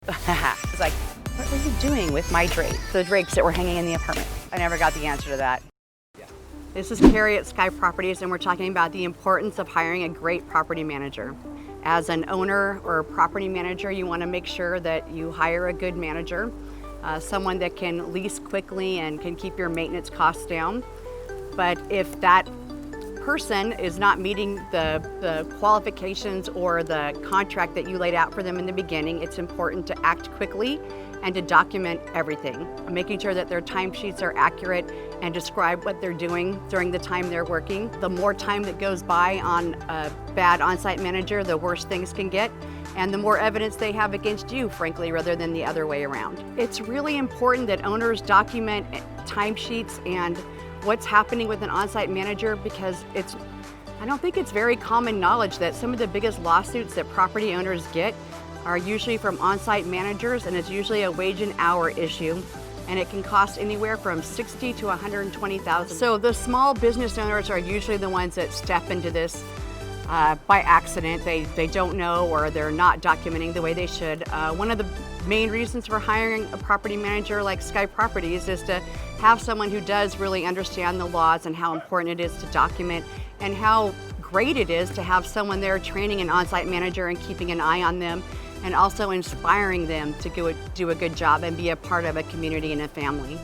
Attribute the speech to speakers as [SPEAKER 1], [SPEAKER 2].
[SPEAKER 1] It's like, what were you doing with my drapes? The drapes that were hanging in the apartment. I never got the answer to that. This is Carrie at Sky Properties, and we're talking about the importance of hiring a great property manager. As an owner or property manager, you want to make sure that you hire a good manager, someone that can lease quickly and can keep your maintenance costs down. But if that person is not meeting the qualifications or the contract that you laid out for them in the beginning, it's important to act quickly and to document everything, making sure that their timesheets are accurate and describe what they're doing during the time they're working. The more time that goes by on a bad on-site manager, the worse things can get, and the more evidence they have against you, frankly, rather than the other way around. It's really important that owners document timesheets and what's happening with an on-site manager, because I don't think it's very common knowledge that some of the biggest lawsuits that property owners get are usually from on-site managers, and it's usually a wage and hour issue, and it can cost anywhere from $60,000 to $120,000. So the small business owners are usually the ones that step into this by accident. They don't know, or they're not documenting the way they should. One of the main reasons for hiring a property manager like Sky Properties is to have someone who does really understand the laws and how important it is to document, and how great it is to have someone there training an on-site manager and keeping an eye on them, and also inspiring them to do a good job and be a part of a community and a family.